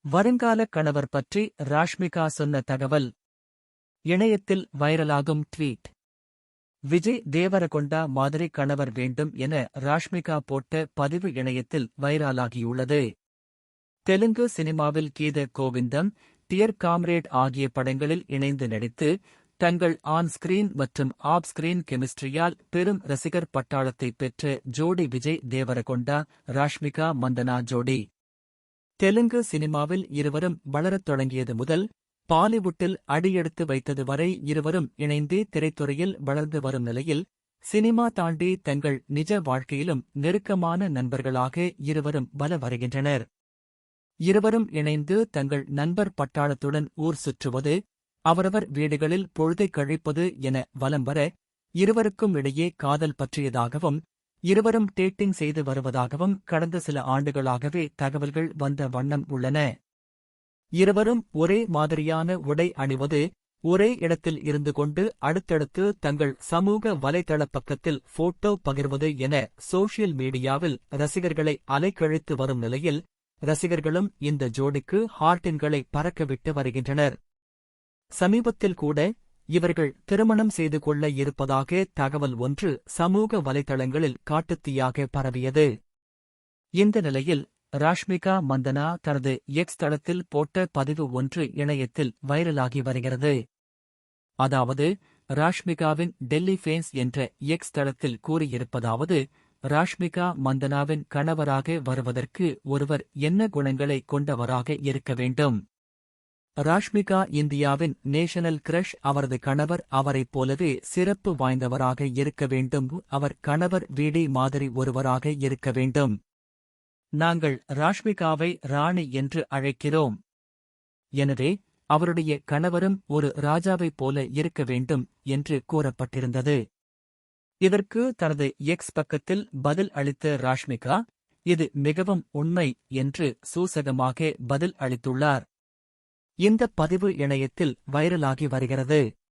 வருங்கால கணவர் பற்றி ராஷ்மிகா சொன்ன தகவல். இணையத்தில் வைரலாகும் ட்வீட். விஜய் தேவரகொண்டா மாதிரி கணவர் வேண்டும் என ராஷ்மிகா போட்ட பதிவு இணையத்தில் வைரலாகியுள்ளது. தெலுங்கு சினிமாவில் கீத கோவிந்தம், டியர் காம்ரேட் ஆகிய படங்களில் இணைந்து நடித்து தங்கள் ஆன் ஸ்கிரீன் மற்றும் ஆப் ஸ்கிரீன் கெமிஸ்ட்ரியால் பெரும் ரசிகர் பட்டாளத்தை பெற்ற ஜோடி விஜய் தேவரகொண்டா ராஷ்மிகா மந்தனா ஜோடி. தெலுங்கு சினிமாவில் இருவரும் வளரத் தொடங்கியது முதல் பாலிவுட்டில் அடியெடுத்து வைத்தது வரை இருவரும் இணைந்தே திரைத்துறையில் வளர்ந்து வரும் நிலையில் சினிமா தாண்டி தங்கள் நிஜ வாழ்க்கையிலும் நெருக்கமான நண்பர்களாக இருவரும் வல வருகின்றனர். இருவரும் இணைந்து தங்கள் நண்பர் பட்டாளத்துடன் ஊர் சுற்றுவது, அவரவர் வீடுகளில் பொழுதை கழிப்பது என வலம் வர இருவருக்கும் இடையே காதல் பற்றியதாகவும் இருவரும் டேட்டிங் செய்து வருவதாகவும் கடந்த சில ஆண்டுகளாகவே தகவல்கள் வந்த வண்ணம் உள்ளன. இருவரும் ஒரே மாதிரியான உடை அணிவது, ஒரே இடத்தில் இருந்து கொண்டு அடுத்தடுத்து தங்கள் சமூக வலைதள பக்கத்தில் போட்டோ பகிர்வது என சோஷியல் மீடியாவில் ரசிகர்களை அலைக்கழித்து வரும் நிலையில் ரசிகர்களும் இந்த ஜோடிக்கு ஹார்டின்களை பறக்கவிட்டு வருகின்றனர். சமீபத்தில் கூட இவர்கள் திருமணம் செய்து கொள்ள இருப்பதாக தகவல் ஒன்று சமூக வலைதளங்களில் காட்டுத்தீயாக பரவியது. இந்த நிலையில் ராஷ்மிகா மந்தனா தனது எக்ஸ் தளத்தில் போட்ட பதிவு ஒன்று இணையத்தில் வைரலாகி வருகிறது. அதாவது, ராஷ்மிகாவின் டெல்லி ஃபேன்ஸ் என்ற எக்ஸ் தளத்தில் கூறியிருப்பதாவது: ராஷ்மிகா மந்தனாவின் கணவராக வருவதற்கு ஒருவர் என்ன குணங்களை கொண்டவராக இருக்க வேண்டும்? ராஷ்மிகா இந்தியாவின் நேஷனல் கிரஷ். அவரது கணவர் அவரைப் போலவே சிறப்பு வாய்ந்தவராக இருக்க வேண்டும். அவர் கணவர் வீடி மாதிரி ஒருவராக இருக்க வேண்டும். நாங்கள் ராஷ்மிகாவை ராணி என்று அழைக்கிறோம். எனவே அவருடைய கணவரும் ஒரு ராஜாவைப் போல இருக்க வேண்டும் என்று கூறப்பட்டிருந்தது. இதற்கு தனது எக்ஸ் பக்கத்தில் பதில் அளித்த ராஷ்மிகா, இது மிகவும் உண்மை என்று சூசகமாக பதில் அளித்துள்ளார். இந்த பதிவு இணையத்தில் வைரலாகி வருகிறது.